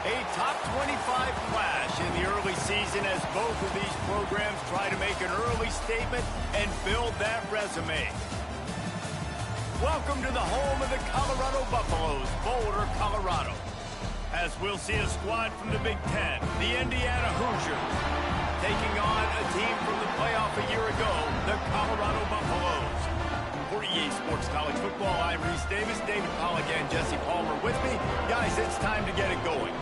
A top 25 flash in the early season as both of these programs try to make an early statement and build that resume. Welcome to the home of the Colorado Buffaloes, Boulder, Colorado. As we'll see a squad from the Big Ten, the Indiana Hoosiers, taking on a team from the playoff a year ago, the Colorado Buffaloes. For EA Sports College Football, I'm Reese Davis, David Pollack and Jesse Palmer with me. Guys, it's time to get it going.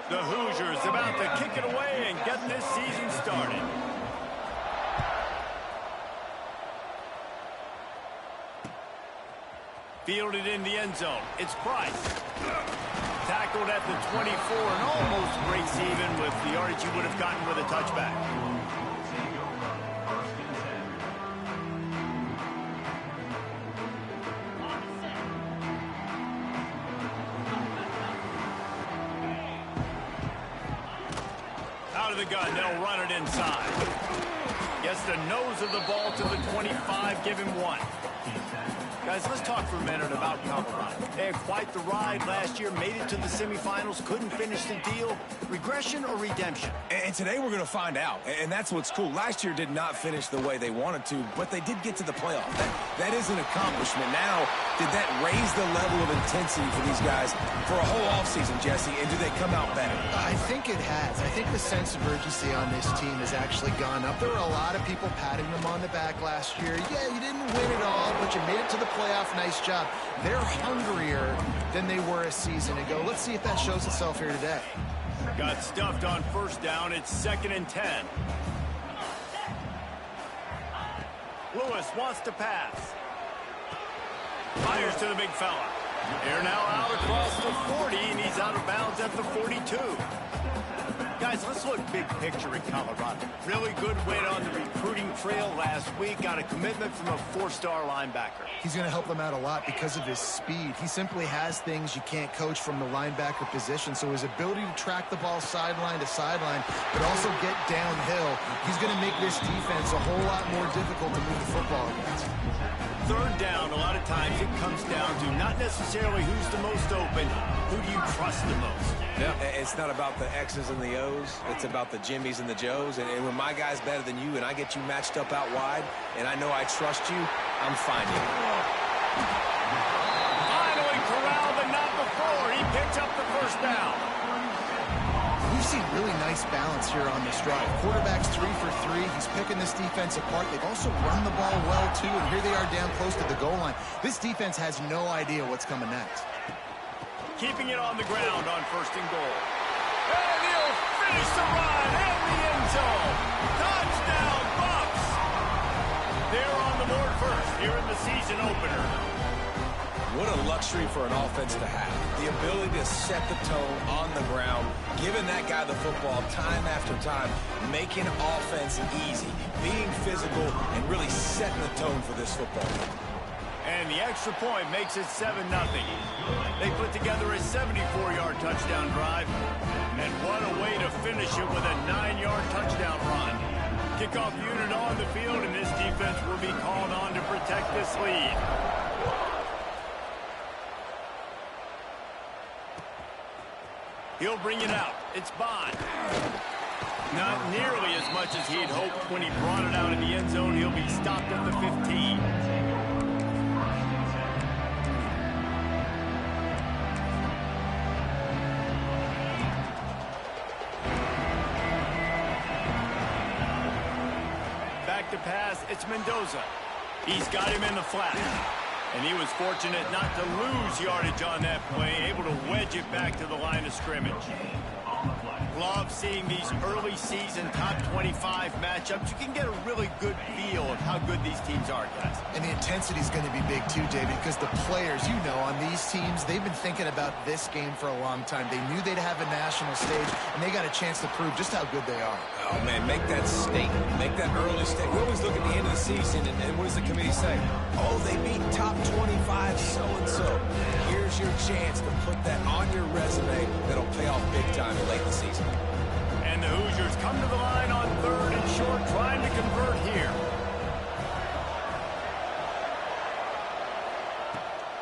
The Hoosiers about to kick it away and get this season started. Fielded in the end zone. It's Price. Tackled at the 24 and almost breaks even with the yardage he would have gotten with a touchback. Out of the gun, they'll run it inside. Gets the nose of the ball to the 25, give him one. Guys, let's talk for a minute about Colorado. They had quite the ride last year, made it to the semifinals, couldn't finish the deal. Regression or redemption? And today we're going to find out, and that's what's cool. Last year did not finish the way they wanted to, but they did get to the playoff. That is an accomplishment. Now, did that raise the level of intensity for these guys for a whole offseason, Jesse, and do they come out better? I think it has. I think the sense of urgency on this team has actually gone up. There were a lot of people patting them on the back last year. Yeah, you didn't win it all, but you made it to the playoff. Nice job. They're hungrier than they were a season ago. Let's see if that shows itself here today. Got stuffed on first down. It's 2nd and 10. Lewis wants to pass. Fires to the big fella. They're now out across the 40, and he's out of bounds at the 42. Guys, let's look big picture at Colorado. Really good win on the recruiting trail last week. Got a commitment from a 4-star linebacker. He's going to help them out a lot because of his speed. He simply has things you can't coach from the linebacker position. So his ability to track the ball sideline to sideline, but also get downhill, he's going to make this defense a whole lot more difficult to move the football against. Third down, a lot of times it comes down to not necessarily who's the most open, who do you trust the most? Yeah, it's not about the X's and the O's. It's about the Jimmys and the Joes. And when my guy's better than you and I get you matched up out wide and I know I trust you, I'm finding it. Finally corralled, but not before. He picks up the first down. We've seen really nice balance here on this drive. Quarterback's 3 for 3. He's picking this defense apart. They've also run the ball well, too, and here they are down close to the goal line. This defense has no idea what's coming next. Keeping it on the ground on 1st and goal. And he'll finish the run in the end zone. Touchdown, Bucks! They're on the board first here in the season opener. What a luxury for an offense to have. The ability to set the tone on the ground, giving that guy the football time after time, making offense easy, being physical, and really setting the tone for this football game. And the extra point makes it 7-0. They put together a 74-yard touchdown drive. And what a way to finish it with a 9-yard touchdown run. Kickoff unit on the field, and this defense will be called on to protect this lead. He'll bring it out. It's Bond. Not nearly as much as he'd hoped when he brought it out in the end zone. He'll be stopped at the 15. Back to pass. It's Mendoza. He's got him in the flat. And he was fortunate not to lose yardage on that play, able to wedge it back to the line of scrimmage. Love seeing these early season top 25 matchups. You can get a really good feel of how good these teams are, guys. And the intensity is going to be big too, David, because the players, you know, on these teams, they've been thinking about this game for a long time. They knew they'd have a national stage, and they got a chance to prove just how good they are. Oh, man, make that statement. Make that early statement. We always look at the end of the season, and what does the committee say? Oh, they beat top 25 so-and-so. Here's your chance to put that on your resume that'll pay off big time late in the season. And the Hoosiers come to the line on 3rd and short, trying to convert here.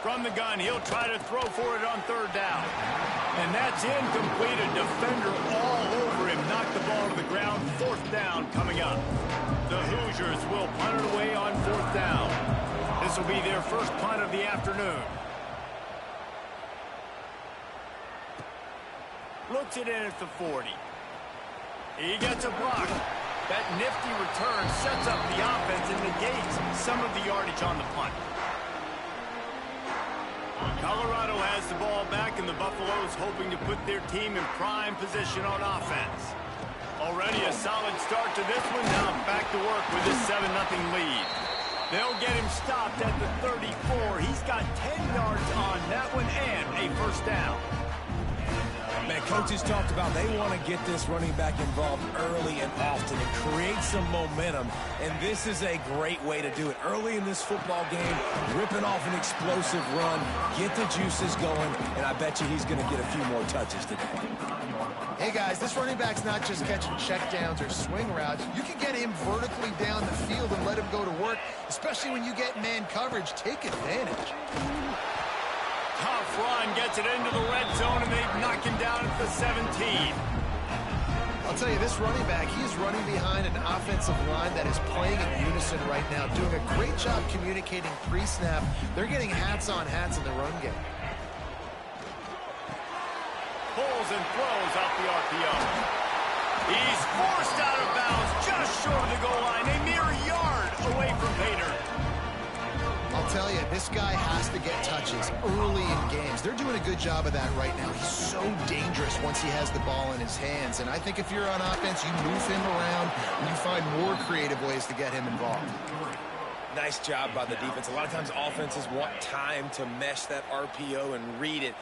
From the gun, he'll try to throw for it on 3rd down. And that's incomplete. A defender all over him. Knocked the ball to the ground. 4th down coming up. The Hoosiers will punt it away on 4th down. This will be their first punt of the afternoon. Looks it in at the 40. He gets a block. That nifty return sets up the offense and negates some of the yardage on the punt. Colorado has the ball back, and the Buffaloes hoping to put their team in prime position on offense. Already a solid start to this one. Now back to work with this 7-0 lead. They'll get him stopped at the 34. He's got 10 yards on that one and a 1st down. Man, coaches talked about they want to get this running back involved early and often and create some momentum, and this is a great way to do it. Early in this football game, ripping off an explosive run, get the juices going, and I bet you he's going to get a few more touches today. Hey, guys, this running back's not just catching checkdowns or swing routes. You can get him vertically down the field and let him go to work, especially when you get man coverage. Take advantage. Tough run, gets it into the red zone, and they knock him down at the 17. I'll tell you, this running back, he is running behind an offensive line that is playing in unison right now, doing a great job communicating pre-snap. They're getting hats on hats in the run game. Pulls and throws out the RPO. He's forced out of bounds just short of the goal line, a mere yard away from Pater. I'll tell you, this guy has to get touches early in games. They're doing a good job of that right now. He's so dangerous once he has the ball in his hands. And I think if you're on offense, you move him around and you find more creative ways to get him involved. Nice job by the defense. A lot of times offenses want time to mesh that RPO and read it.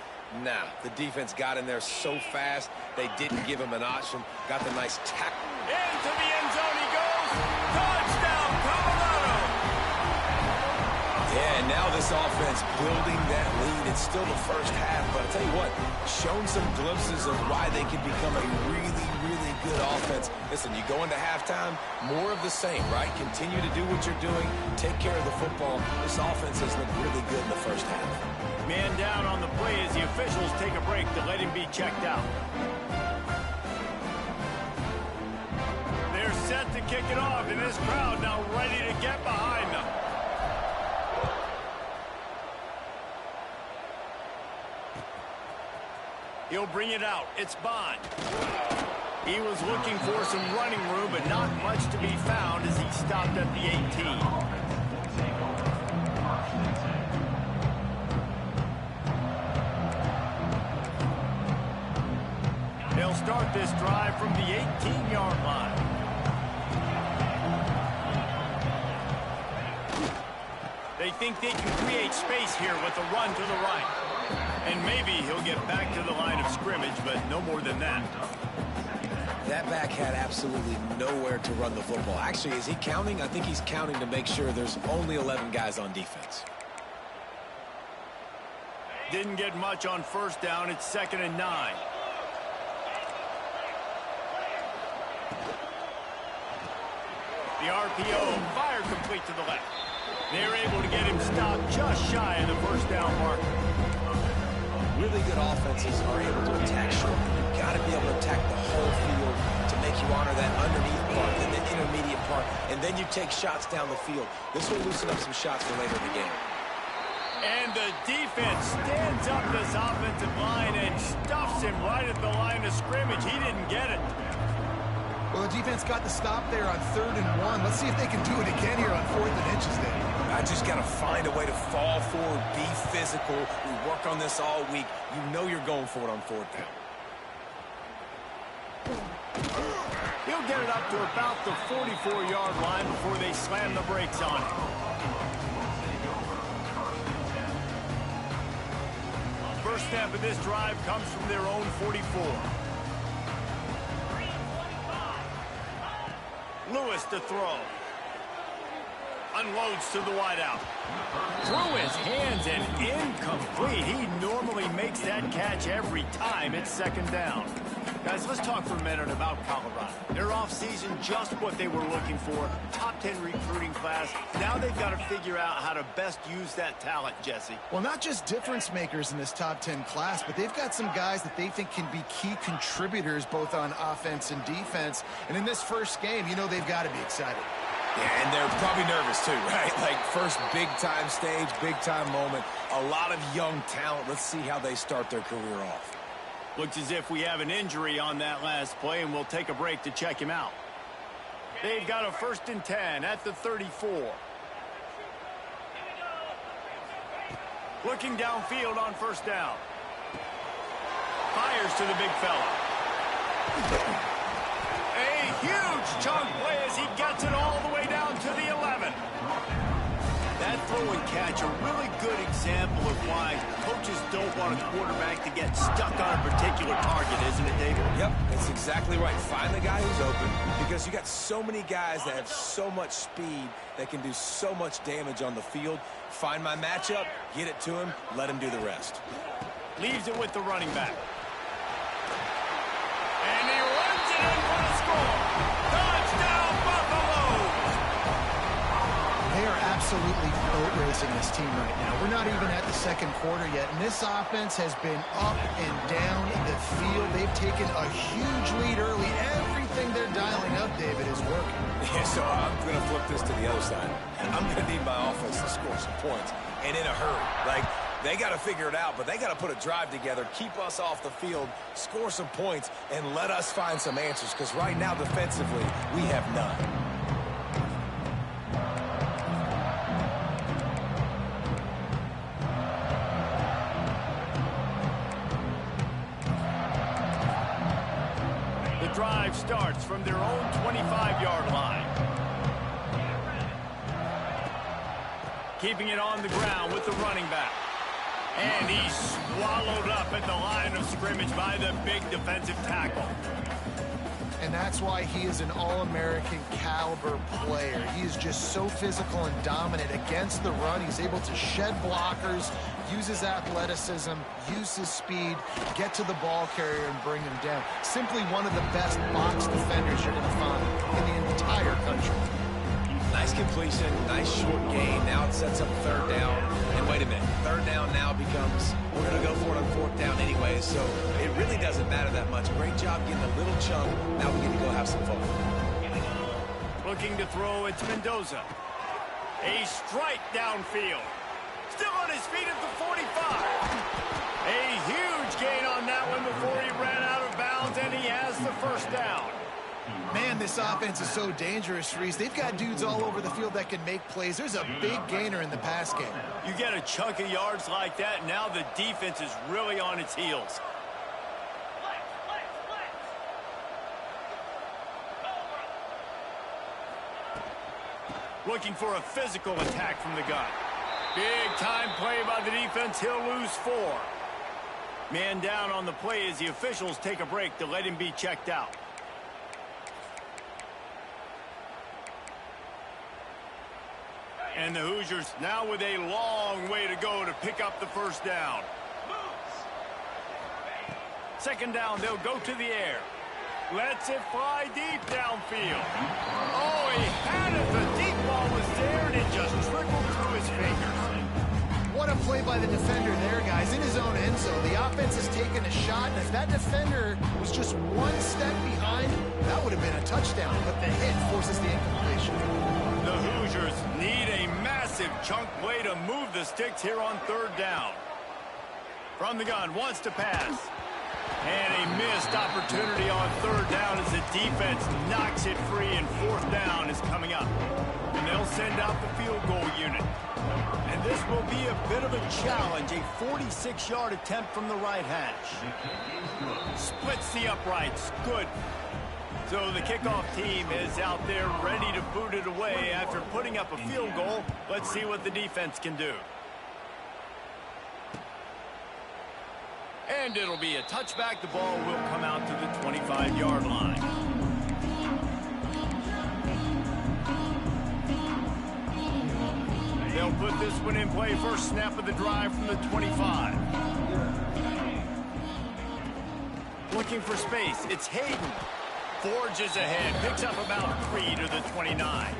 Nah, the defense got in there so fast, they didn't give him an option. Got the nice tackle. Into the end zone he goes. Touchdown, Colorado. Yeah, and now this offense building that lead. It's still the first half, but I'll tell you what, shown some glimpses of why they could become a really, really good offense. Listen, you go into halftime, more of the same, right? Continue to do what you're doing, take care of the football. This offense has looked really good in the first half. Man down on the play as the officials take a break to let him be checked out. They're set to kick it off, and this crowd now ready to get behind them. He'll bring it out. It's Bond. He was looking for some running room, but not much to be found as he stopped at the 18. They'll start this drive from the 18-yard line. They think they can create space here with a run to the right. And maybe he'll get back to the line of scrimmage, but no more than that. That back had absolutely nowhere to run the football. Actually, is he counting? I think he's counting to make sure there's only 11 guys on defense. Didn't get much on first down. It's 2nd and 9. The RPO, fire complete to the left. They're able to get him stopped just shy of the first down marker. Really good offenses are able to attack short. You've got to be able to attack the whole field to make you honor that underneath part and the intermediate part, and then you take shots down the field. This will loosen up some shots for later in the game. And the defense stands up this offensive line and stuffs him right at the line of scrimmage. He didn't get it. Well, the defense got the stop there on 3rd and 1. Let's see if they can do it again here on 4th and inches there. I just got to find a way to fall forward, be physical. We work on this all week. You know you're going for it on 4th down. He'll get it up to about the 44-yard line before they slam the brakes on him. First snap of this drive comes from their own 44. Lewis to throw. Unloads to the wideout. Through his hands and incomplete. He normally makes that catch every time. It's 2nd down. Guys, let's talk for a minute about Colorado. Their offseason, just what they were looking for. Top 10 recruiting class. Now they've got to figure out how to best use that talent, Jesse. Well, not just difference makers in this top 10 class, but they've got some guys that they think can be key contributors both on offense and defense. And in this first game, you know they've got to be excited. Yeah, and they're probably nervous too, right? Like first big-time stage, big-time moment. A lot of young talent. Let's see how they start their career off. Looks as if we have an injury on that last play, and we'll take a break to check him out. They've got a 1st and 10 at the 34. Looking downfield on 1st down. Fires to the big fella. A huge chunk play as he gets it all the way down to the 11. That throw and catch, a really good example of why coaches don't want a quarterback to get stuck on a particular target, isn't it, David? Yep, that's exactly right. Find the guy who's open because you got so many guys that have so much speed that can do so much damage on the field. Find my matchup, get it to him, let him do the rest. Leaves it with the running back. And he runs it in for the score. Touchdown, Buffalo! They are absolutely boat racing this team right now. We're not even at the second quarter yet, and this offense has been up and down the field. They've taken a huge lead early. Everything they're dialing up, David, is working. Yeah, so I'm going to flip this to the other side. I'm going to need my offense to score some points, and in a hurry. Like, they got to figure it out, but they got to put a drive together, keep us off the field, score some points, and let us find some answers, because right now, defensively, we have none. Drive starts from their own 25-yard line. Keeping it on the ground with the running back. And he's swallowed up at the line of scrimmage by the big defensive tackle. And that's why he is an All-American caliber player. He is just so physical and dominant against the run. He's able to shed blockers, use his athleticism, use his speed, get to the ball carrier and bring him down. Simply one of the best box defenders you're going to find in the entire country. Nice completion, nice short gain. Now it sets up 3rd down. And wait a minute, 3rd down now becomes, we're going to go for it on 4th down anyway, so it really doesn't matter that much. Great job getting a little chunk. Now we get to go have some fun. Looking to throw, it's Mendoza. A strike downfield. Still on his feet at the 45. A huge gain on that one before he ran out of bounds, and he has the 1st down. Man, this offense is so dangerous, Reese. They've got dudes all over the field that can make plays. There's a big gainer in the pass game. You get a chunk of yards like that, now the defense is really on its heels. Looking for a physical attack from the gun. Big time play by the defense. He'll lose 4. Man down on the play as the officials take a break to let him be checked out. And the Hoosiers now with a long way to go to pick up the 1st down. 2nd down, they'll go to the air. Lets it fly deep downfield. Oh, he had it. The deep ball was there, and it just trickled through his fingers. What a play by the defender there, guys. In his own end zone, the offense has taken a shot, and if that defender was just one step behind, that would have been a touchdown, but the hit forces the incompletion. The Hoosiers need a massive chunk play to move the sticks here on 3rd down. From the gun, wants to pass. And a missed opportunity on 3rd down as the defense knocks it free, and 4th down is coming up. And they'll send out the field goal unit. And this will be a bit of a challenge, a 46-yard attempt from the right hash. Splits the uprights, good. So the kickoff team is out there ready to boot it away after putting up a field goal. Let's see what the defense can do. And it'll be a touchback. The ball will come out to the 25-yard line. They'll put this one in play. First snap of the drive from the 25. Looking looking for space. It's Hayden. Forges ahead. Picks up about 3 to the 29.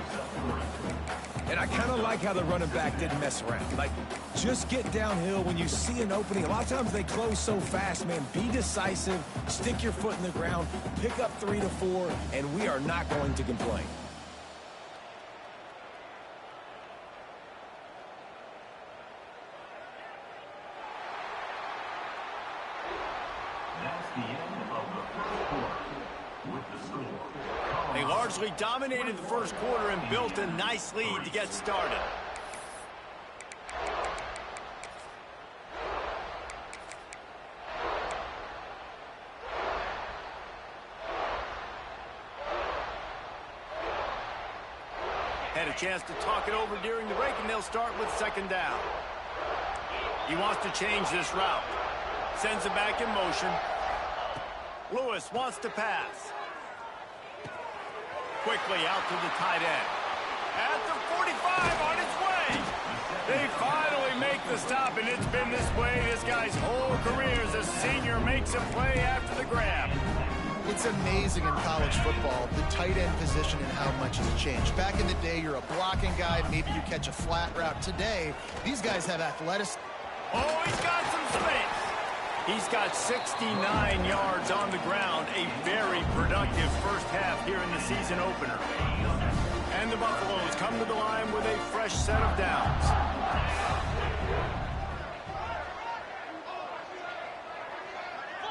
And I kind of like how the running back didn't mess around. Like, just get downhill when you see an opening. A lot of times they close so fast, man. Be decisive, stick your foot in the ground, pick up 3 to 4, and we are not going to complain. That's the end of the first quarter. With the score. They largely dominated the first quarter and built a nice lead to get started. Had a chance to talk it over during the break, and they'll start with second down. He wants to change this route. Sends it back in motion. Lewis wants to pass. Quickly out to the tight end. At the 45 on its way. They finally make the stop, and it's been this way this guy's whole career as a senior makes a play after the grab. It's amazing in college football, the tight end position and how much has changed. Back in the day, you're a blocking guy. Maybe you catch a flat route. Today, these guys have athleticism. Oh, he's got some space. He's got 69 yards on the ground, a very productive first half here in the season opener. And the Buffaloes come to the line with a fresh set of downs.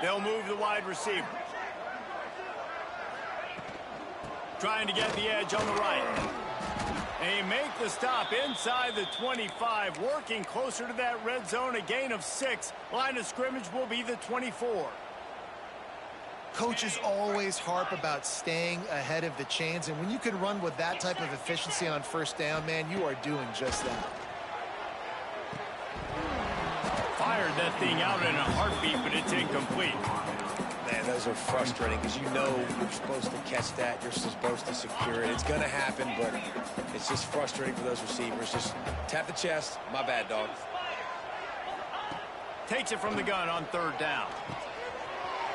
They'll move the wide receiver. Trying to get the edge on the right. They make the stop inside the 25, working closer to that red zone, a gain of 6. Line of scrimmage will be the 24. Coaches always harp about staying ahead of the chains, and when you can run with that type of efficiency on first down, man, you are doing just that. Fired that thing out in a heartbeat, but it's incomplete. Man, those are frustrating because you know you're supposed to catch that. You're supposed to secure it. It's going to happen, but it's just frustrating for those receivers. Just tap the chest. My bad, dog. Takes it from the gun on third down.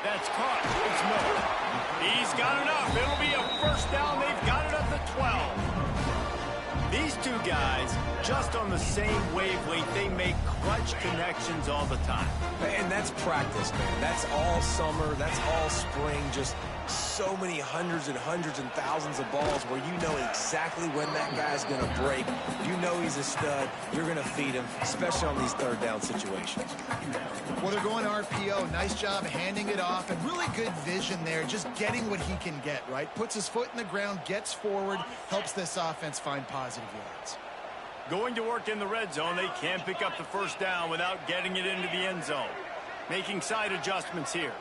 That's caught. It's Miller. He's got enough. It'll be a first down. They've got it at the 12. These two guys, just on the same wavelength, they make clutch connections all the time. And that's practice, man. That's all summer. That's all spring. Just so many hundreds and thousands of balls where you know exactly when that guy's going to break. You know he's a stud. You're going to feed him, especially on these third down situations. Well, they're going RPO. Nice job handing it off, and really good vision there, just getting what he can get, right? Puts his foot in the ground, gets forward, helps this offense find positive yards. Going to work in the red zone, they can't pick up the first down without getting it into the end zone. Making side adjustments here.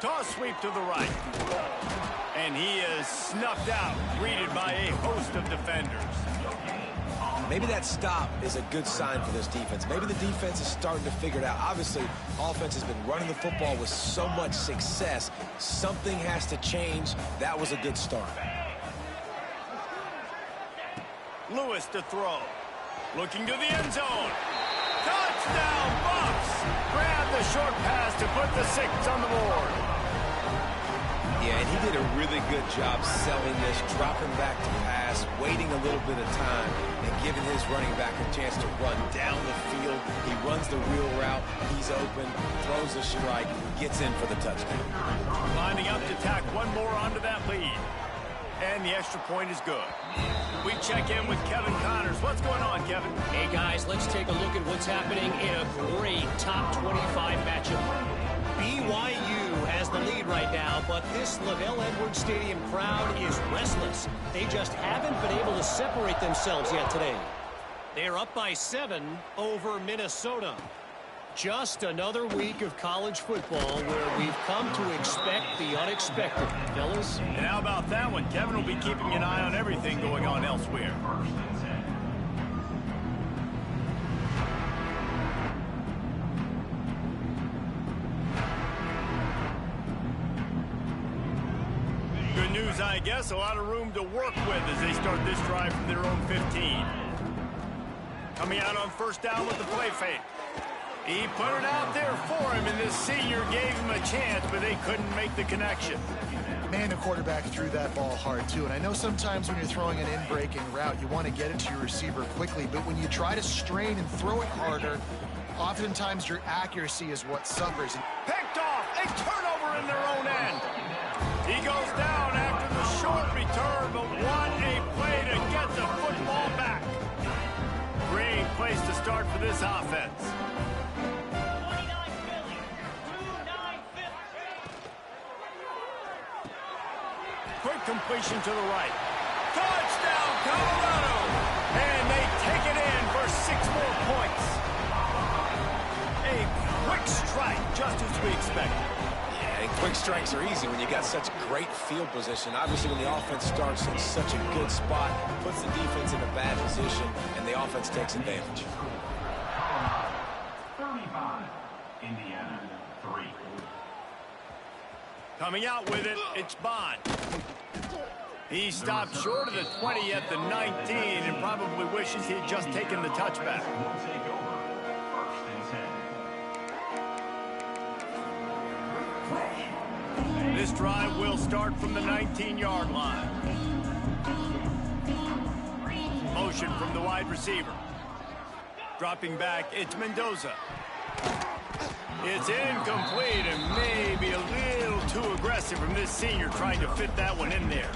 Toss sweep to the right. And he is snuffed out, greeted by a host of defenders. Maybe that stop is a good sign for this defense. Maybe the defense is starting to figure it out. Obviously, offense has been running the football with so much success. Something has to change. That was a good start. Lewis to throw. Looking to the end zone. Touchdown, Buffs! Grab the short pass to put the 6 on the board. Yeah, and he did a really good job selling this, dropping back to pass, waiting a little bit of time, and giving his running back a chance to run down the field. He runs the wheel route. He's open, throws a strike, gets in for the touchdown. Lining up to tack one more onto that lead. And the extra point is good. We check in with Kevin Connors. What's going on, Kevin? Hey, guys, let's take a look at what's happening in a great top 25 matchup. BYU has the lead right now, but this LaVell Edwards Stadium crowd is restless. They just haven't been able to separate themselves yet today. They're up by 7 over Minnesota. Just another week of college football where we've come to expect the unexpected, fellas. And how about that one? Kevin will be keeping an eye on everything going on elsewhere. news, I guess. A lot of room to work with as they start this drive from their own 15. Coming out on first down with the play fake. He put it out there for him, and this senior gave him a chance, but they couldn't make the connection. Man, the quarterback threw that ball hard, too. And I know sometimes when you're throwing an in-breaking route, you want to get it to your receiver quickly. But when you try to strain and throw it harder, oftentimes your accuracy is what suffers. Picked off. A turnover in their own end. He goes down after the short return, but what a play to get the football back. Great place to start for this offense. Quick completion to the right. Touchdown, Colorado! And they take it in for 6 more points. A quick strike, just as we expected. Yeah, and quick strikes are easy when you got such great field position. Obviously, when the offense starts in such a good spot, puts the defense in a bad position, and the offense takes advantage. 35, Indiana, 3. Coming out with it, it's Bond. He stopped short of the 20 at the 19 and probably wishes he had just taken the touchback. Will take over. 1st and 10. This drive will start from the 19-yard line. Motion from the wide receiver. Dropping back, it's Mendoza. It's incomplete and maybe a little too aggressive from this senior trying to fit that one in there.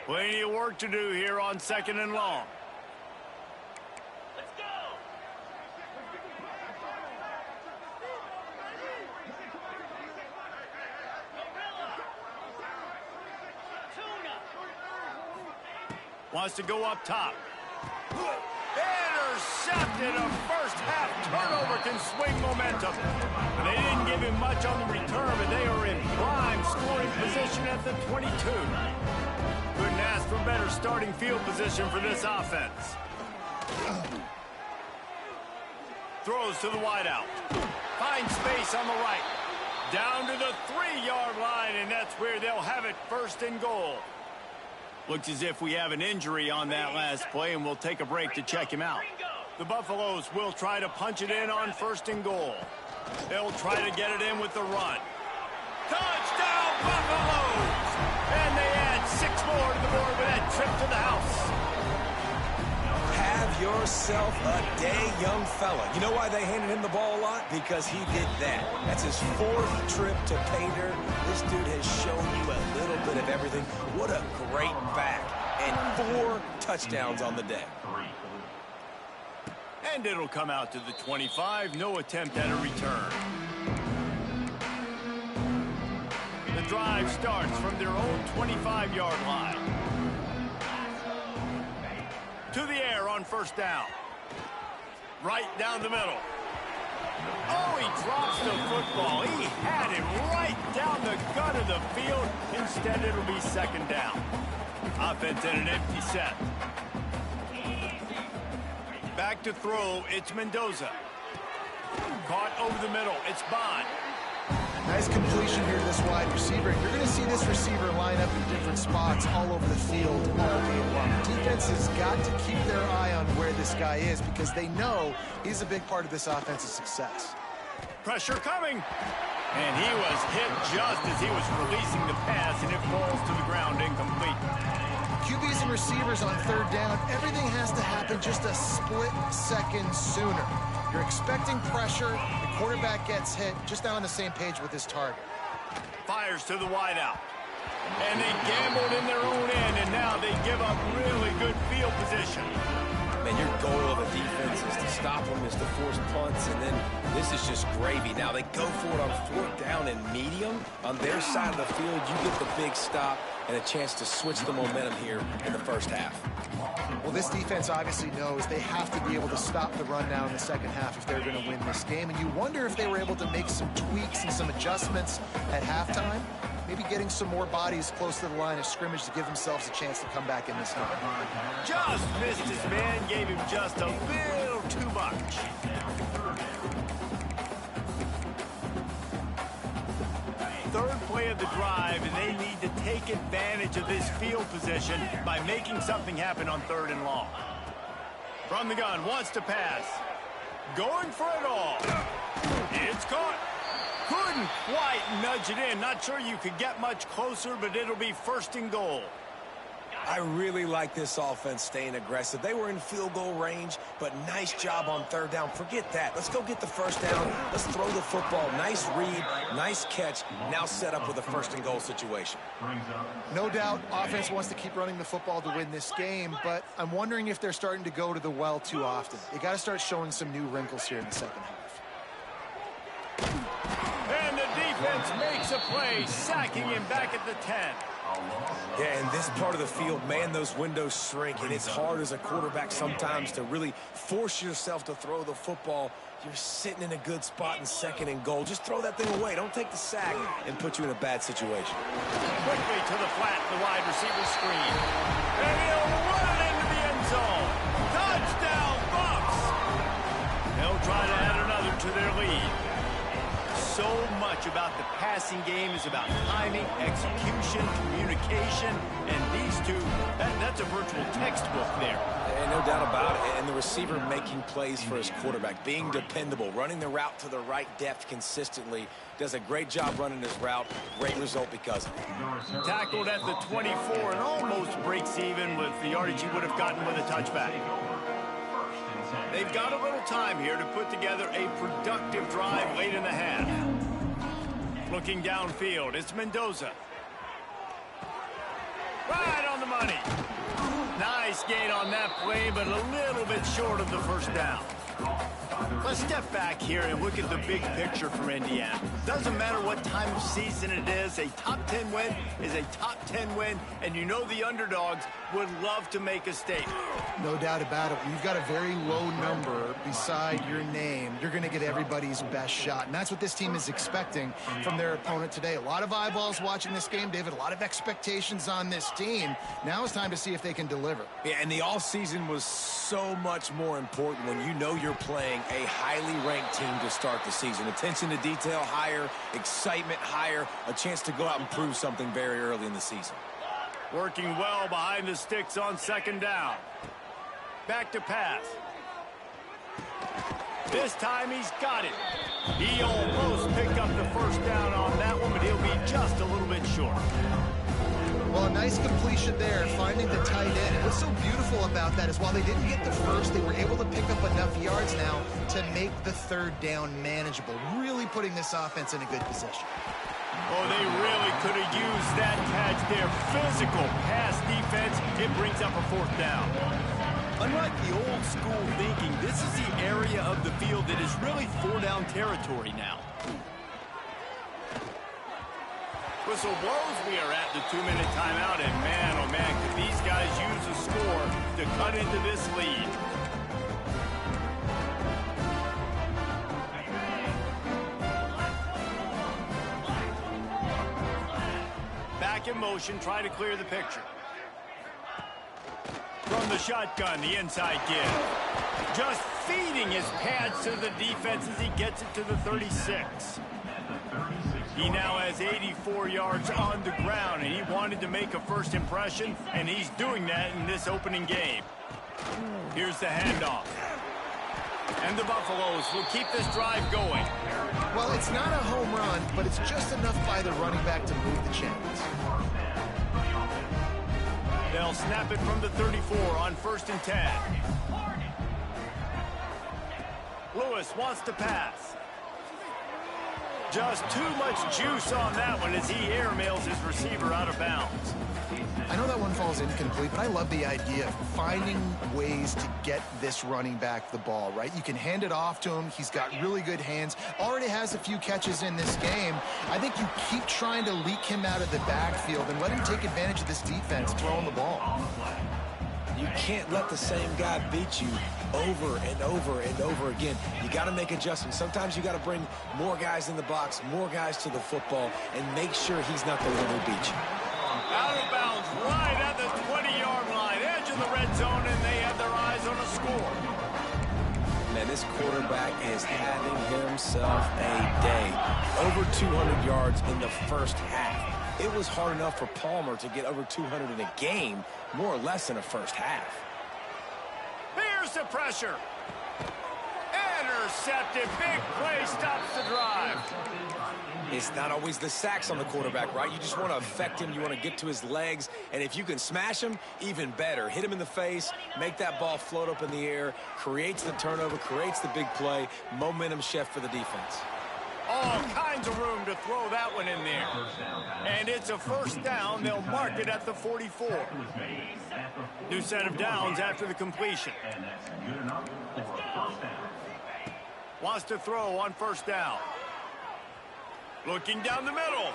Plenty of work to do here on 2nd and long. Let's go! Wants to go up top. Intercepted. A first-half turnover can swing momentum. They didn't give him much on the return, but they are in prime scoring position at the 22. Couldn't ask for better starting field position for this offense. Throws to the wideout. Finds space on the right. Down to the 3-yard line, and that's where they'll have it 1st and goal. Looks as if we have an injury on that last play, and we'll take a break to check him out. The Buffaloes will try to punch it in on 1st and goal. They'll try to get it in with the run. Touchdown, Buffaloes! And they add 6 more to the board with that trip to the house. Have yourself a day, young fella. You know why they handed him the ball a lot? Because he did that. That's his 4th trip to Painter. This dude has shown you a little bit of everything. What a great back. And 4 touchdowns on the day. And it'll come out to the 25. No attempt at a return. The drive starts from their own 25-yard line. To the air on 1st down. Right down the middle. Oh, he drops the football. He had it right down the gut of the field. Instead, it'll be 2nd down. Offense in an empty set. Back to throw, it's Mendoza. Caught over the middle, it's Bond. Nice completion here to this wide receiver. You're going to see this receiver line up in different spots all over the field all game long. Defense has got to keep their eye on where this guy is because they know he's a big part of this offense's success. Pressure coming. And he was hit just as he was releasing the pass, and it falls to the ground incomplete. QBs and receivers on 3rd down, everything has to happen just a split second sooner. You're expecting pressure, the quarterback gets hit, just not on the same page with his target. Fires to the wideout. And they gambled in their own end, and now they give up really good field position. Man, your goal of a defense is to stop them, is to force punts, and then this is just gravy. Now they go for it on 4th down and medium. On their side of the field, you get the big stop and a chance to switch the momentum here in the 1st half. Well, this defense obviously knows they have to be able to stop the run now in the 2nd half if they're going to win this game. And you wonder if they were able to make some tweaks and some adjustments at halftime. Maybe getting some more bodies close to the line of scrimmage to give themselves a chance to come back in this game. Just missed his man, gave him just a little too much. take advantage of this field position by making something happen on 3rd and long. From the gun, wants to pass. Going for it all. It's caught. Couldn't quite nudge it in. Not sure you could get much closer, but it'll be 1st and goal. I really like this offense staying aggressive. They were in field goal range, but nice job on 3rd down. Forget that. Let's go get the 1st down. Let's throw the football. Nice read, nice catch. Now set up with a 1st and goal situation. No doubt, offense wants to keep running the football to win this game, but I'm wondering if they're starting to go to the well too often. You got to start showing some new wrinkles here in the 2nd half. And the defense makes a play, sacking him back at the 10. Yeah, in this part of the field, man, those windows shrink, and it's hard as a quarterback sometimes to really force yourself to throw the football. You're sitting in a good spot in 2nd and goal. Just throw that thing away. Don't take the sack and put you in a bad situation. Quickly to the flat, the wide receiver screen. And he'll run it into the end zone. Touchdown, Bucks! They'll try to add another to their lead. So much about the passing game is about timing, execution, communication, and these two, that's a virtual textbook there. And no doubt about it. And the receiver making plays for his quarterback, being dependable, running the route to the right depth consistently, does a great job running his route. Great result because of it. Tackled at the 24 and almost breaks even with the yardage he would have gotten with a touchback. They've got a little time here to put together a productive drive late in the half. Looking downfield, it's Mendoza. Right on the money. Nice gain on that play, but a little bit short of the 1st down. Let's step back here and look at the big picture for Indiana. Doesn't matter what time of season it is, a top 10 win is a top 10 win, and you know the underdogs would love to make a statement. No doubt about it. When you've got a very low number beside your name, you're going to get everybody's best shot, and that's what this team is expecting from their opponent today. A lot of eyeballs watching this game, David, a lot of expectations on this team. Now it's time to see if they can deliver. Yeah, and the offseason was so much more important when you know you're playing a highly ranked team to start the season. Attention to detail higher, excitement higher, a chance to go out and prove something very early in the season. Working well behind the sticks on 2nd down. Back to pass. This time he's got it. He almost picked up the 1st down on that one, but he'll be just a little bit short. Well, a nice completion there, finding the tight end. And what's so beautiful about that is while they didn't get the 1st, they were able to pick up enough yards now to make the 3rd down manageable, really putting this offense in a good position. Oh, they really could have used that catch there. Physical pass defense. It brings up a 4th down. Unlike the old school thinking, this is the area of the field that is really 4-down territory now. Whistle blows, we are at the 2-minute timeout, and man, oh man, could these guys use a score to cut into this lead. Back in motion, try to clear the picture. From the shotgun, the inside give. Just feeding his pads to the defense as he gets it to the 36. He now has 84 yards on the ground, and he wanted to make a 1st impression, and he's doing that in this opening game. Here's the handoff. And the Buffaloes will keep this drive going. Well, it's not a home run, but it's just enough by the running back to move the chains. They'll snap it from the 34 on 1st and 10. Lewis wants to pass. Just too much juice on that one as he airmails his receiver out of bounds. I know that one falls incomplete, but I love the idea of finding ways to get this running back the ball, right? You can hand it off to him. He's got really good hands. Already has a few catches in this game. I think you keep trying to leak him out of the backfield and let him take advantage of this defense throwing the ball. You can't let the same guy beat you over and over and over again. You got to make adjustments. Sometimes you got to bring more guys in the box, more guys to the football, and make sure he's not the one who beat you. Out of bounds, right at the 20-yard line, edge of the red zone, and they have their eyes on a score. Man, this quarterback is having himself a day. Over 200 yards in the 1st half. it was hard enough for Palmer to get over 200 in a game, more or less in a first half. Here's the pressure. Intercepted. Big play stops the drive. It's not always the sacks on the quarterback, right? You just want to affect him. You want to get to his legs. And if you can smash him, even better. Hit him in the face, make that ball float up in the air, creates the turnover, creates the big play. Momentum shift for the defense. All kinds of room to throw that one in there. And it's a first down. They'll mark it at the 44. New set of downs after the completion. Wants to throw on first down. Looking down the middle.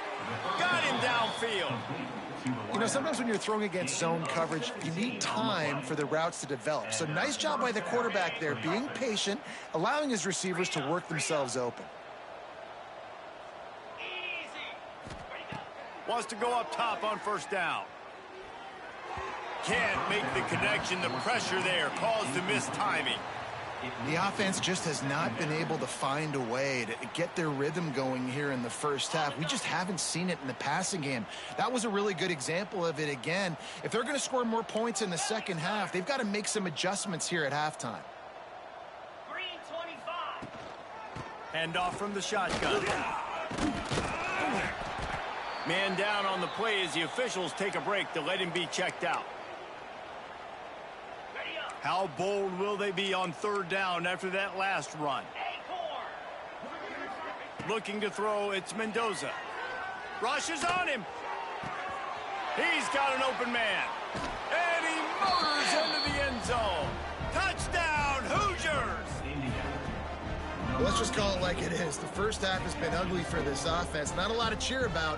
Got him downfield. You know, sometimes when you're throwing against zone coverage, you need time for the routes to develop. So nice job by the quarterback there, being patient, allowing his receivers to work themselves open. Wants to go up top on first down. Can't make the connection. The pressure there caused the missed timing. The offense just has not been able to find a way to get their rhythm going here in the first half. We just haven't seen it in the passing game. That was a really good example of it again. If they're going to score more points in the second half, they've got to make some adjustments here at halftime. Green 25. Hand off from the shotgun. Man down on the play as the officials take a break to let him be checked out. How bold will they be on third down after that last run? Looking to throw, it's Mendoza. Rushes on him. He's got an open man. And he motors into the end zone. Touchdown, Hoosiers! Let's just call it like it is. The first half has been ugly for this offense. Not a lot to cheer about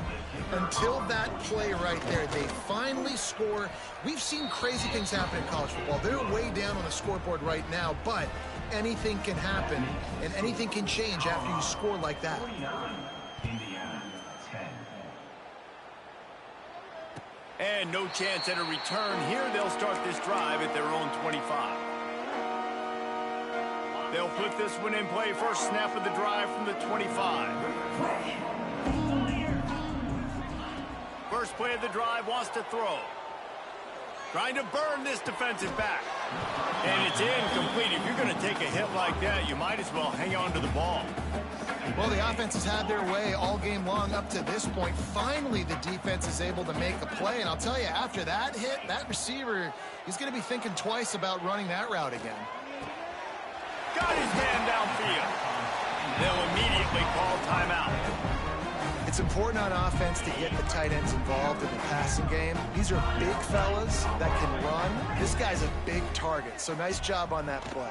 until that play right there. They finally score. We've seen crazy things happen in college football. They're way down on the scoreboard right now, but anything can happen, and anything can change after you score like that. And no chance at a return here. They'll start this drive at their own 25. They'll put this one in play. First snap of the drive from the 25. First play of the drive, wants to throw. Trying to burn this defensive back. And it's incomplete. If you're going to take a hit like that, you might as well hang on to the ball. Well, the offense has had their way all game long up to this point. Finally, the defense is able to make a play. And I'll tell you, after that hit, that receiver, he's going to be thinking twice about running that route again. Got his man downfield. They'll immediately call timeout. It's important on offense to get the tight ends involved in the passing game. These are big fellas that can run. This guy's a big target, so nice job on that play.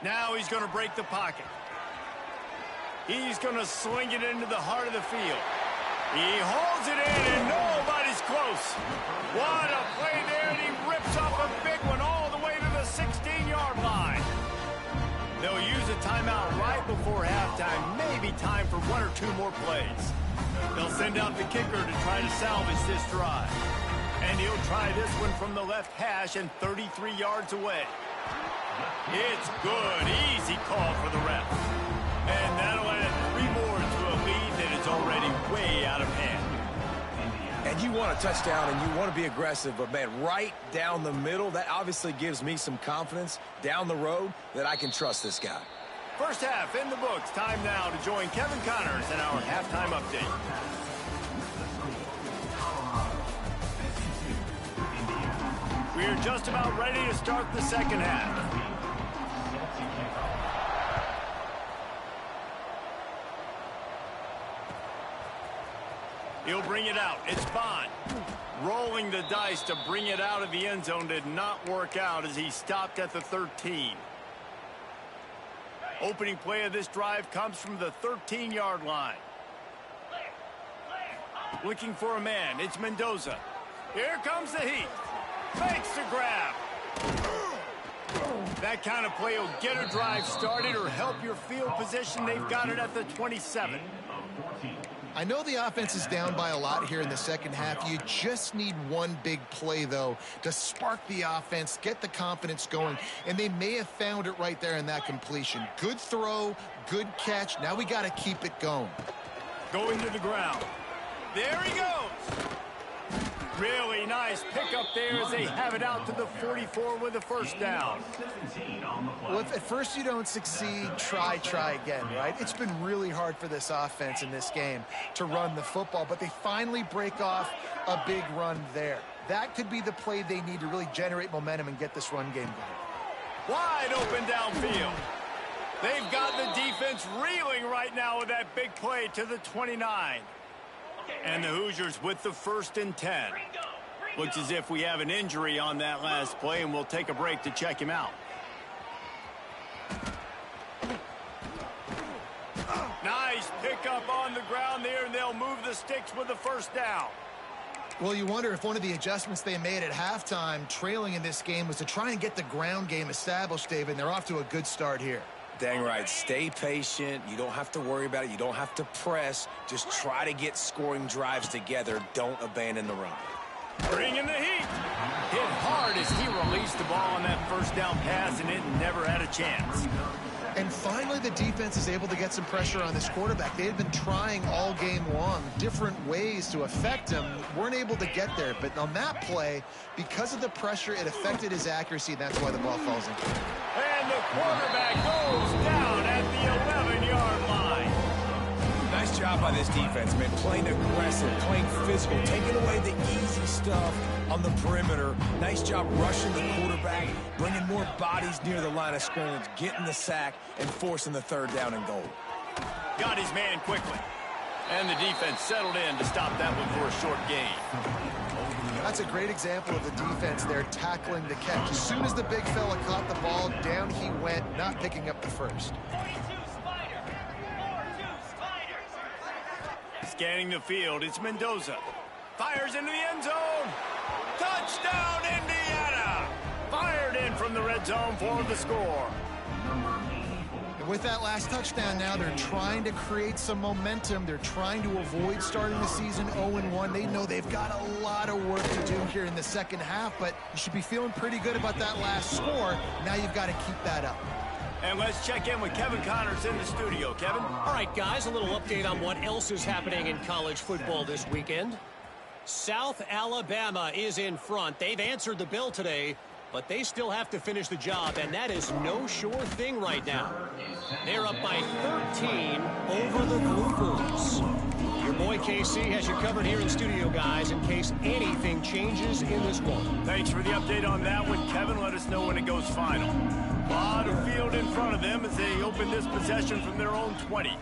Now he's going to break the pocket. He's going to sling it into the heart of the field. He holds it in, and nobody's close. What a play there, and he rips off a big one all the way to the 16-yard line. They'll use a timeout right before halftime, maybe time for one or two more plays. They'll send out the kicker to try to salvage this drive. And he'll try this one from the left hash and 33 yards away. It's good. Easy call for the ref. And that'll add 3 more to a lead that is already way out of hand. And you want a touchdown and you want to be aggressive, but, man, right down the middle, that obviously gives me some confidence down the road that I can trust this guy. First half in the books. Time now to join Kevin Connors in our halftime update. We're just about ready to start the second half. He'll bring it out. It's Bond. Rolling the dice to bring it out of the end zone did not work out as he stopped at the 13. Opening play of this drive comes from the 13-yard line. Looking for a man. It's Mendoza. Here comes the heat. Fakes the grab. That kind of play will get a drive started or help your field position. They've got it at the 27. I know the offense is down by a lot here in the second half. You just need one big play, though, to spark the offense, get the confidence going, and they may have found it right there in that completion. Good throw, good catch. Now we got to keep it going. Going to the ground. There he goes. Really nice pickup there as they have it out to the 44 with a first down. Well, if at first you don't succeed, try again, right? It's been really hard for this offense in this game to run the football, but they finally break off a big run there. That could be the play they need to really generate momentum and get this run game going. Wide open downfield. They've got the defense reeling right now with that big play to the 29. And the Hoosiers with the 1st and 10. Looks as if we have an injury on that last play, and we'll take a break to check him out. Nice pickup on the ground there, and they'll move the sticks with the first down. Well, you wonder if one of the adjustments they made at halftime, trailing in this game, was to try and get the ground game established, David, and they're off to a good start here. Dang right. Stay patient. You don't have to worry about it. You don't have to press. Just try to get scoring drives together. Don't abandon the run. Bringing the heat. Hit hard as he released the ball on that first down pass, and it never had a chance. And finally, the defense is able to get some pressure on this quarterback. They had been trying all game long different ways to affect him. Weren't able to get there. But on that play, because of the pressure, it affected his accuracy. And that's why the ball falls in. And the quarterback goes down at the 11-yard line. Nice job by this defense, man. Playing aggressive, playing physical, taking away the easy stuff on the perimeter. Nice job rushing the quarterback, bringing more bodies near the line of scrimmage, getting the sack, and forcing the 3rd down and goal. Got his man quickly. And the defense settled in to stop that one for a short gain. That's a great example of the defense there tackling the catch. As soon as the big fella caught the ball, down he went, not picking up the first. Scanning the field, it's Mendoza. Fires into the end zone. Touchdown, Indiana! Fired in from the red zone for the score. And with that last touchdown now, they're trying to create some momentum. They're trying to avoid starting the season 0-1. They know they've got a lot of work to do here in the second half, but you should be feeling pretty good about that last score. Now you've got to keep that up. And let's check in with Kevin Connors in the studio. Kevin? All right, guys, a little update on what else is happening in college football this weekend. South Alabama is in front. They've answered the bell today, but they still have to finish the job, and that is no sure thing right now. They're up by 13 over the Blue Bulls. Your boy KC has you covered here in studio, guys, in case anything changes in this one. Thanks for the update on that one, Kevin. Let us know when it goes final. A lot of field in front of them as they open this possession from their own 20.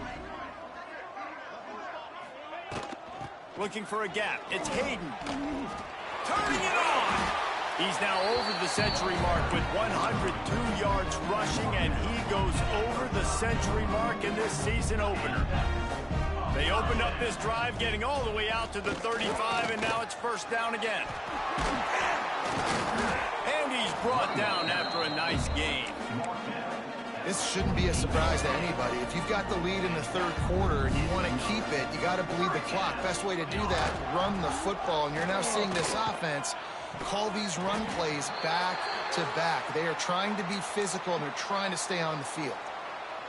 Looking for a gap. It's Hayden. Turning it on. He's now over the century mark with 102 yards rushing, and he goes over the century mark in this season opener. They opened up this drive, getting all the way out to the 35, and now it's first down again. And he's brought down after a nice game. This shouldn't be a surprise to anybody. If you've got the lead in the 3rd quarter and you want to keep it, you got to bleed the clock. Best way to do that, run the football. And you're now seeing this offense call these run plays back to back. They are trying to be physical, and they're trying to stay on the field.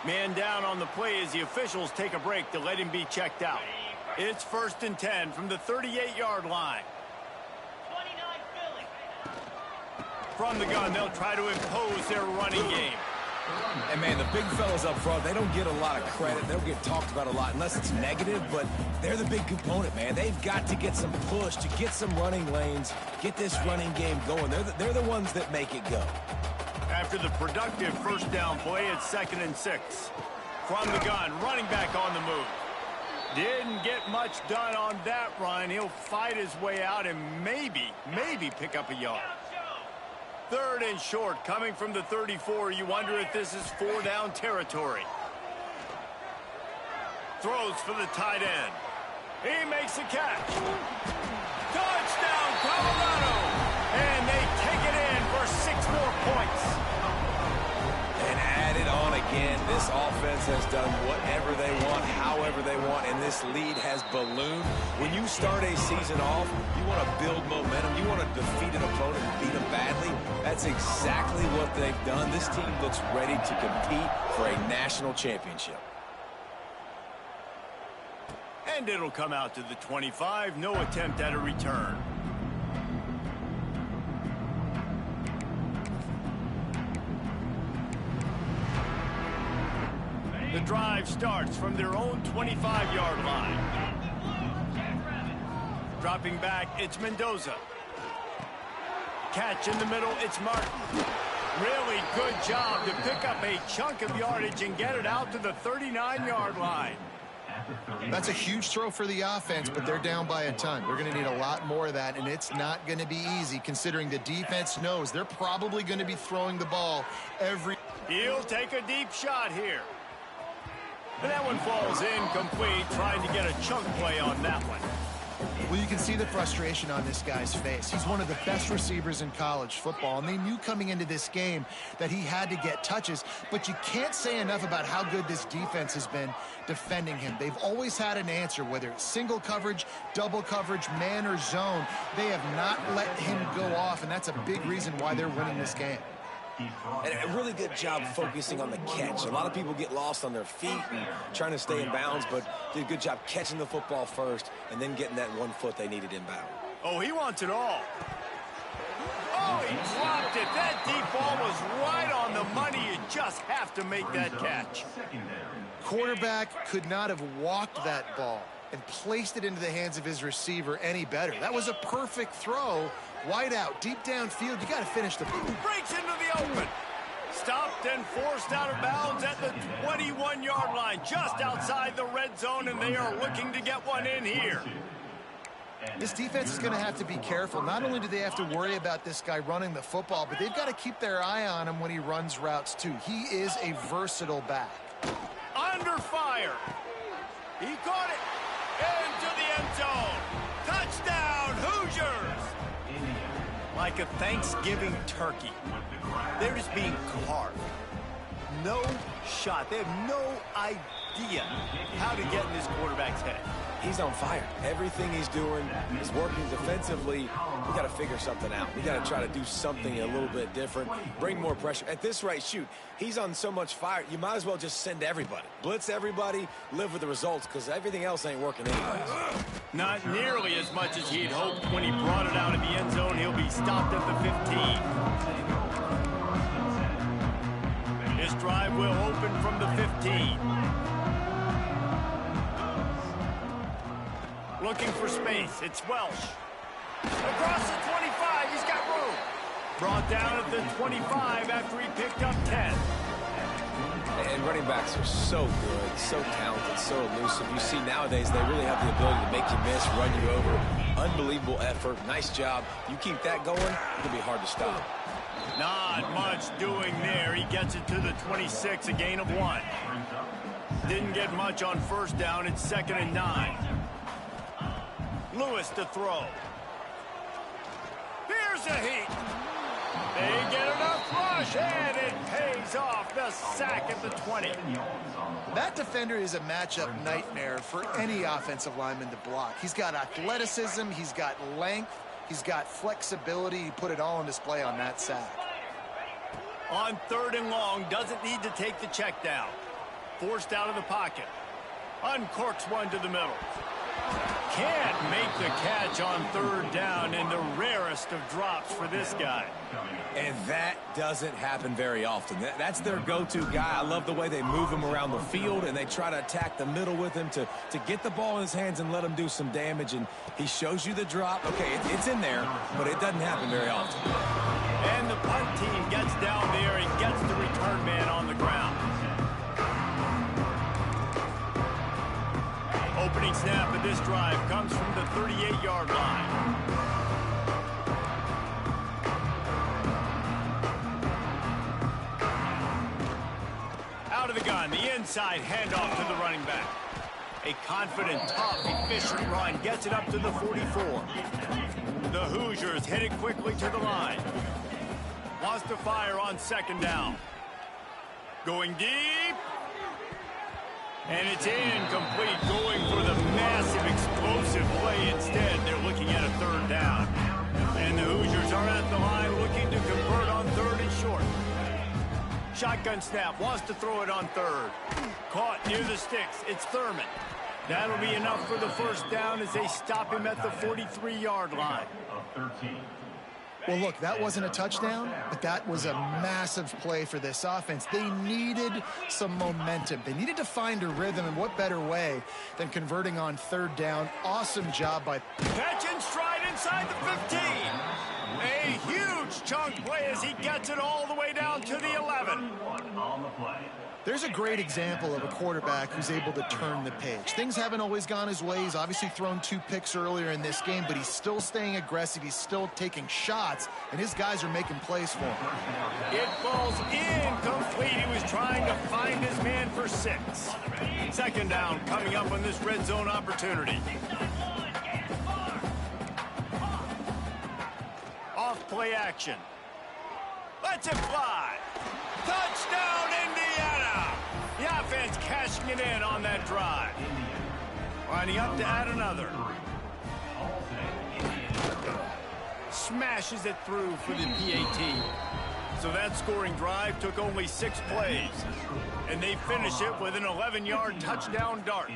Man down on the play as the officials take a break to let him be checked out. It's 1st and 10 from the 38-yard line. From the gun, they'll try to impose their running game. And, man, the big fellas up front, they don't get a lot of credit. They don't get talked about a lot unless it's negative, but they're the big component, man. They've got to get some push, to get some running lanes, get this running game going. They're the ones that make it go. After the productive first down play, it's 2nd and 6. From the gun, running back on the move. Didn't get much done on that run. He'll fight his way out and maybe pick up a yard. 3rd and short, coming from the 34. You wonder if this is 4-down territory. Throws for the tight end. He makes a catch. Touchdown, Colorado! And they take it in for 6 more points. And add it on again. This offense has done whatever they want, however they want, and this lead has ballooned. When you start a season off, you want to build momentum. You want to defeat an opponent and beat them badly. That's exactly what they've done. This team looks ready to compete for a national championship. And it'll come out to the 25. No attempt at a return. The drive starts from their own 25-yard line. Dropping back, it's Mendoza. Catch in the middle, it's Martin. Really good job to pick up a chunk of yardage and get it out to the 39-yard line. That's a huge throw for the offense, but they're down by a ton. They're going to need a lot more of that, and it's not going to be easy considering the defense knows they're probably going to be throwing the ball every... He'll take a deep shot here. And that one falls incomplete, trying to get a chunk play on that one. Well, you can see the frustration on this guy's face. He's one of the best receivers in college football, and they knew coming into this game that he had to get touches, but you can't say enough about how good this defense has been defending him. They've always had an answer, whether it's single coverage, double coverage, man or zone. They have not let him go off, and that's a big reason why they're winning this game. And a really good job focusing on the catch. A lot of people get lost on their feet and trying to stay in bounds, but did a good job catching the football first and then getting that 1 foot they needed inbound. Oh, he wants it all. Oh, he dropped it. That deep ball was right on the money. You just have to make that catch. Quarterback could not have walked that ball and placed it into the hands of his receiver any better. That was a perfect throw. Wide out, deep downfield. You got to finish the... Breaks into the open. Stopped and forced out of bounds at the 21-yard line, just outside the red zone, and they are looking to get one in here. This defense is going to have to be careful. Not only do they have to worry about this guy running the football, but they've got to keep their eye on him when he runs routes, too. He is a versatile back. Under fire. He caught it into the end zone. Touchdown, Hoosiers. Like a Thanksgiving turkey. They're just being carved. No shot. They have no idea how to get in this quarterback's head. He's on fire. Everything he's doing is working defensively. We got to figure something out. We got to try to do something a little bit different, bring more pressure. At this rate, shoot, he's on so much fire, you might as well just send everybody. Blitz everybody, live with the results, because everything else ain't working anyways. Not nearly as much as he'd hoped when he brought it out of the end zone. He'll be stopped at the 15. His drive will open from the 15. Looking for space. It's Welsh. Across the 25. He's got room. Brought down at the 25 after he picked up 10. And running backs are so good, so talented, so elusive. You see nowadays they really have the ability to make you miss, run you over. Unbelievable effort. Nice job. You keep that going, it'll be hard to stop. Not much doing there. He gets it to the 26, a gain of 1. Didn't get much on first down. It's 2nd and 9. Lewis to throw. Here's a heat. They get enough rush, and it pays off. The sack at the 20. That defender is a matchup nightmare for any offensive lineman to block. He's got athleticism, he's got length, he's got flexibility. He put it all on display on that sack. On 3rd and long, doesn't need to take the check down. Forced out of the pocket. Uncorks one to the middle. Can't make the catch on 3rd down, in the rarest of drops for this guy. And that doesn't happen very often. That's their go-to guy. I love the way they move him around the field, and they try to attack the middle with him to get the ball in his hands and let him do some damage. And he shows you the drop. Okay, it's in there, but it doesn't happen very often. And the punt team gets down there and gets the return man on the ground. Opening snap of this drive comes from the 38-yard line. Out of the gun, the inside handoff to the running back. A confident, tough, efficient run gets it up to the 44. The Hoosiers hit it quickly to the line. Wants to fire on 2nd down. Going deep. And it's incomplete, going for the massive explosive play instead. They're looking at a 3rd down. And the Hoosiers are at the line looking to convert on 3rd and short. Shotgun snap, wants to throw it on 3rd. Caught near the sticks. It's Thurman. That'll be enough for the first down as they stop him at the 43-yard line. Well, look, that wasn't a touchdown, but that was a massive play for this offense. They needed some momentum. They needed to find a rhythm, and what better way than converting on third down. Awesome job by... Catch and stride inside the 15. A huge chunk play as he gets it all the way down to the 11. There's a great example of a quarterback who's able to turn the page. Things haven't always gone his way. He's obviously thrown 2 picks earlier in this game, but he's still staying aggressive. He's still taking shots, and his guys are making plays for him. It falls incomplete. He was trying to find his man for 6. Second down coming up on this red zone opportunity. Off play action. Lets it fly. Touchdown, Indiana! The offense cashing it in on that drive. Lining up to add another. Smashes it through for the PAT. So that scoring drive took only 6 plays. And they finish it with an 11-yard touchdown dart.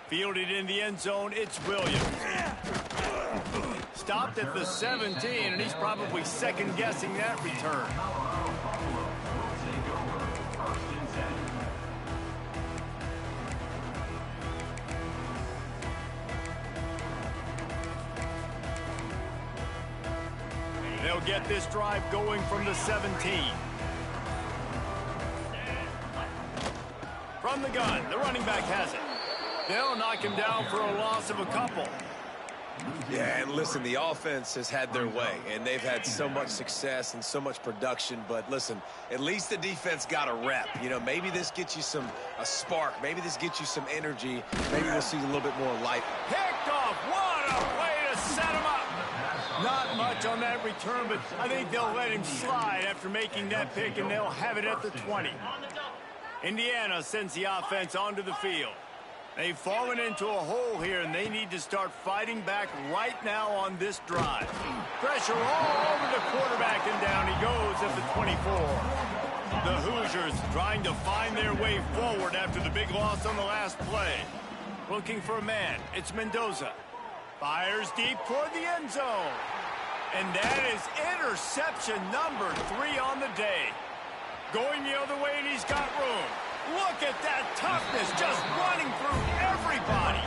Fielded in the end zone, it's Williams. Stopped at the 17, and he's probably second-guessing that return. They'll get this drive going from the 17. From the gun, the running back has it. They'll knock him down for a loss of a couple. Yeah, and listen, the offense has had their way, and they've had so much success and so much production. But listen, at least the defense got a rep. You know, maybe this gets you a spark. Maybe this gets you some energy. Maybe we'll see a little bit more life. Picked off. What a way to set him up. Not much on that return, but I think they'll let him slide after making that pick, and they'll have it at the 20. Indiana sends the offense onto the field. They've fallen into a hole here, and they need to start fighting back right now on this drive. Pressure all over the quarterback, and down he goes at the 24. The Hoosiers trying to find their way forward after the big loss on the last play. Looking for a man. It's Mendoza. Fires deep toward the end zone. And that is interception number 3 on the day. Going the other way, and he's got room. Look at that toughness, just running through everybody.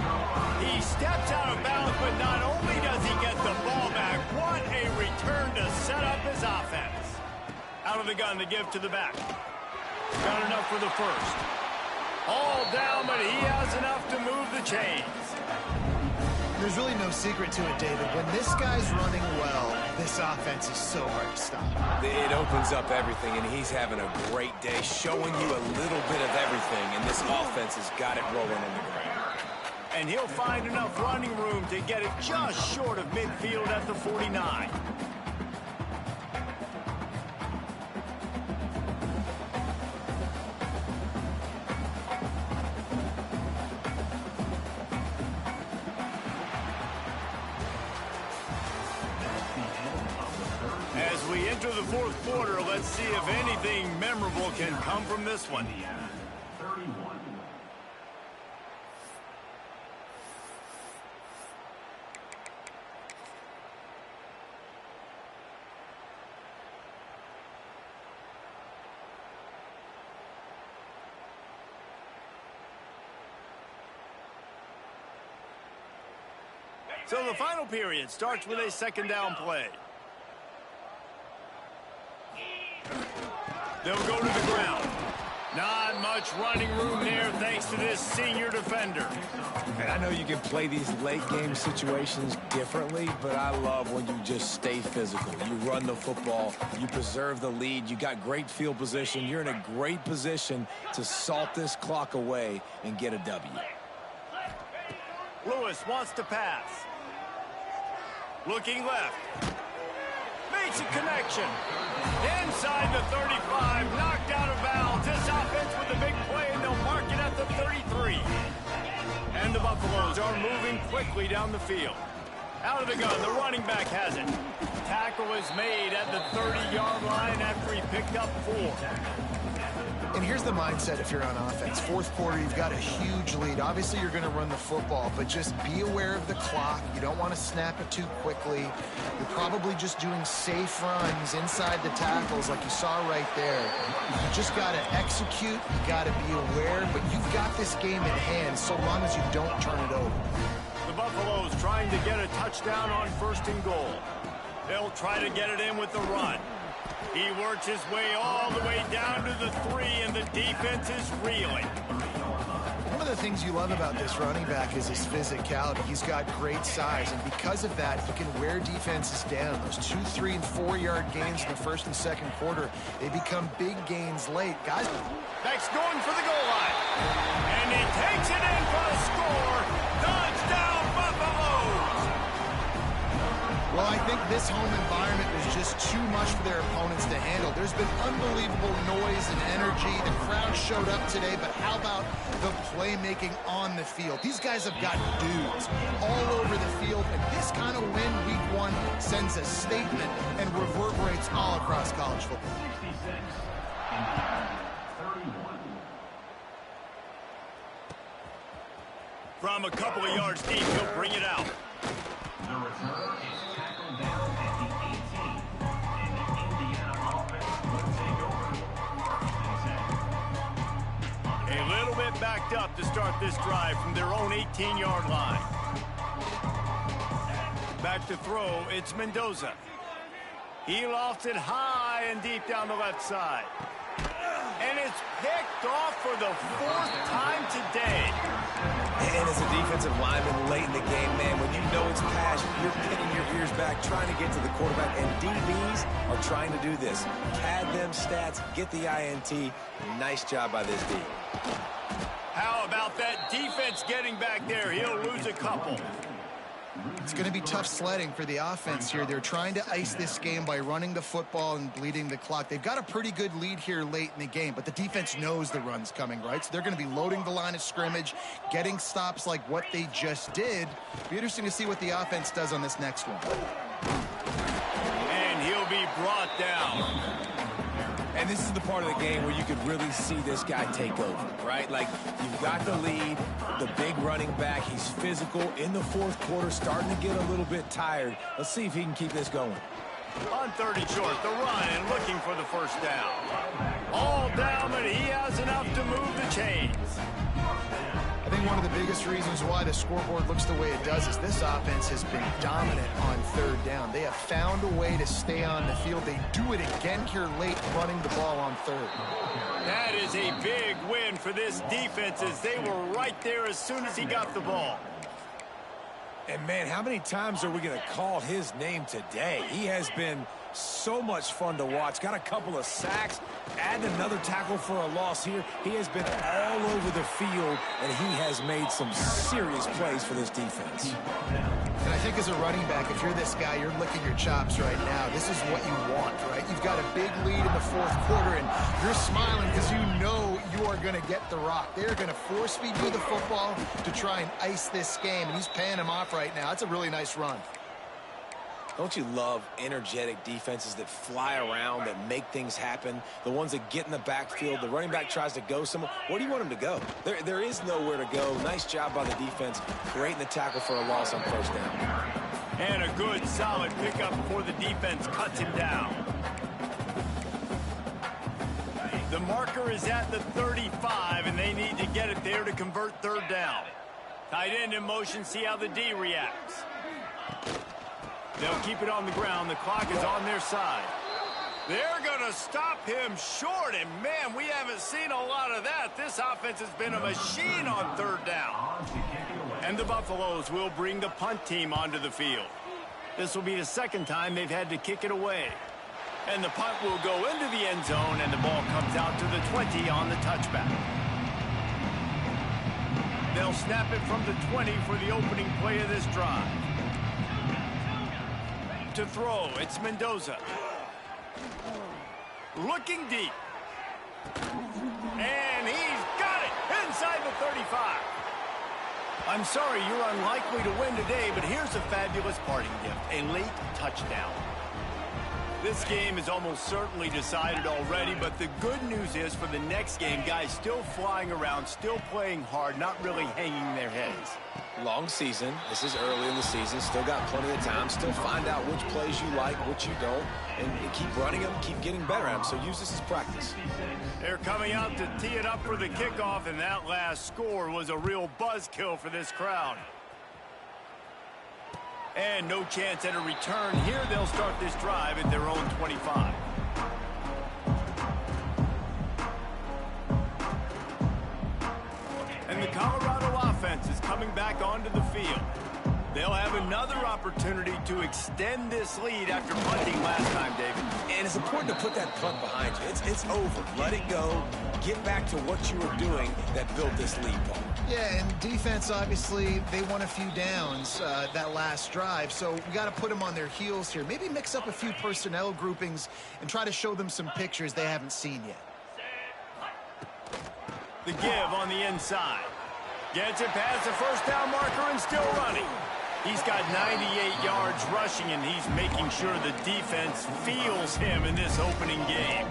He steps out of bounds, but not only does he get the ball back, what a return to set up his offense. Out of the gun to give to the back. Got enough for the first. All down, but he has enough to move the chains. There's really no secret to it, David. When this guy's running well, this offense is so hard to stop. It opens up everything, and he's having a great day, showing you a little bit of everything, and this offense has got it rolling on the ground. And he'll find enough running room to get it just short of midfield at the 49. As we enter the fourth quarter, let's see if anything memorable can come from this one. So the final period starts with a second down play. They'll go to the ground. Not much running room there thanks to this senior defender. And I know you can play these late-game situations differently, but I love when you just stay physical. You run the football. You preserve the lead. You got great field position. You're in a great position to salt this clock away and get a W. Lewis wants to pass. Looking left. Makes a connection. Inside the 35, knocked out of bounds. This offense with a big play, and they'll mark it at the 33. And the Buffaloes are moving quickly down the field. Out of the gun, the running back has it. Tackle is made at the 30-yard line after he picked up 4. And here's the mindset if you're on offense. Fourth quarter, you've got a huge lead. Obviously, you're going to run the football, but just be aware of the clock. You don't want to snap it too quickly. You're probably just doing safe runs inside the tackles like you saw right there. You just got to execute. You got to be aware, but you've got this game in hand so long as you don't turn it over. The Buffaloes trying to get a touchdown on 1st and goal. They'll try to get it in with the run. He works his way all the way down to the 3, and the defense is reeling. One of the things you love about this running back is his physicality. He's got great size, and because of that, he can wear defenses down. Those 2, 3, and 4-yard gains in the 1st and 2nd quarter, they become big gains late. Guys, Beck's going for the goal line. And he takes it in for a score. Touchdown, Buffaloes! well, I think this home environment was just too much for their opponents to handle. There's been unbelievable noise and energy. The crowd showed up today, but how about the playmaking on the field? These guys have got dudes all over the field, and this kind of win week 1 sends a statement and reverberates all across college football. 66 and 31. From a couple of yards deep, he'll bring it out. The return is tackled down at the 18, and the Indiana offense will take over. A little bit backed up to start this drive from their own 18-yard line. Back to throw, it's Mendoza. He lofts it high and deep down the left side. And it's picked off for the 4th time today. And as a defensive lineman late in the game, man, when you know it's pass, you're pinning your ears back, trying to get to the quarterback. And DBs are trying to do this. Pad them stats, get the INT. Nice job by this D. How about that defense getting back there? He'll lose a couple. It's going to be tough sledding for the offense here. They're trying to ice this game by running the football and bleeding the clock. They've got a pretty good lead here late in the game, but the defense knows the run's coming, right? So they're going to be loading the line of scrimmage, getting stops like what they just did. Be interesting to see what the offense does on this next one. And he'll be brought down. And this is the part of the game where you could really see this guy take over, right? Like, you've got the lead, the big running back. He's physical in the 4th quarter, starting to get a little bit tired. Let's see if he can keep this going. On 30 short, the run and looking for the 1st down. All down, but he has enough to move the chains. I think one of the biggest reasons why the scoreboard looks the way it does is this offense has been dominant on 3rd down. They have found a way to stay on the field. They do it again here late, running the ball on 3rd. That is a big win for this defense as they were right there as soon as he got the ball. And, man, how many times are we going to call his name today? He has been so much fun to watch. Got a couple of sacks, add another tackle for a loss here. He has been all over the field, and he has made some serious plays for this defense. And I think as a running back, if you're this guy, you're licking your chops right now. This is what you want, right? You've got a big lead in the 4th quarter, and you're smiling because you know you are going to get the rock. They're going to force feed you the football to try and ice this game, and he's paying him off right now. That's a really nice run. Don't you love energetic defenses that fly around, that make things happen? The ones that get in the backfield, the running back tries to go somewhere. Where do you want him to go? There is nowhere to go. Nice job by the defense, creating the tackle for a loss on 1st down. And a good, solid pickup before the defense cuts him down. The marker is at the 35, and they need to get it there to convert 3rd down. Tight end in motion, see how the D reacts. They'll keep it on the ground. The clock is on their side. They're going to stop him short, and, man, we haven't seen a lot of that. This offense has been a machine on 3rd down. And the Buffaloes will bring the punt team onto the field. This will be the 2nd time they've had to kick it away. And the punt will go into the end zone, and the ball comes out to the 20 on the touchback. They'll snap it from the 20 for the opening play of this drive. To throw, it's Mendoza. Looking deep. And he's got it inside the 35. I'm sorry you're unlikely to win today, but here's a fabulous parting gift, a late touchdown. This game is almost certainly decided already, but the good news is for the next game, guys still flying around, still playing hard, not really hanging their heads. Long season. This is early in the season. Still got plenty of time. Still find out which plays you like, which you don't, and keep running them, keep getting better at them. So use this as practice. They're coming out to tee it up for the kickoff, and that last score was a real buzzkill for this crowd. And no chance at a return. Here they'll start this drive at their own 25. And the Colorado offense is coming back onto the field. They'll have another opportunity to extend this lead after punting last time, David. And it's important to put that punt behind you. It's over. Let it go. Get back to what you were doing that built this lead, Paul. Yeah, and defense, obviously, they won a few downs that last drive, so we got to put them on their heels here. Maybe mix up a few personnel groupings and try to show them some pictures they haven't seen yet. The give on the inside. Gets it past the first down marker and still running. He's got 98 yards rushing, and he's making sure the defense feels him in this opening game.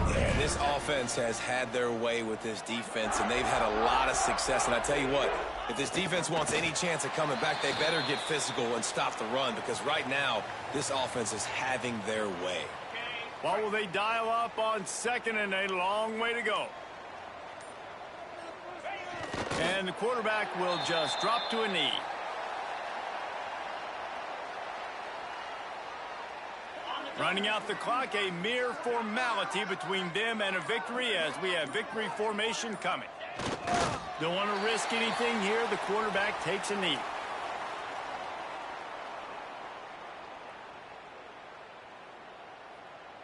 Yeah, this offense has had their way with this defense, and they've had a lot of success. And I tell you what, if this defense wants any chance of coming back, they better get physical and stop the run, because right now, this offense is having their way. What will they dial up on second and a long way to go? And the quarterback will just drop to a knee. Running out the clock, a mere formality between them and a victory as we have victory formation coming. Don't want to risk anything here. The quarterback takes a knee.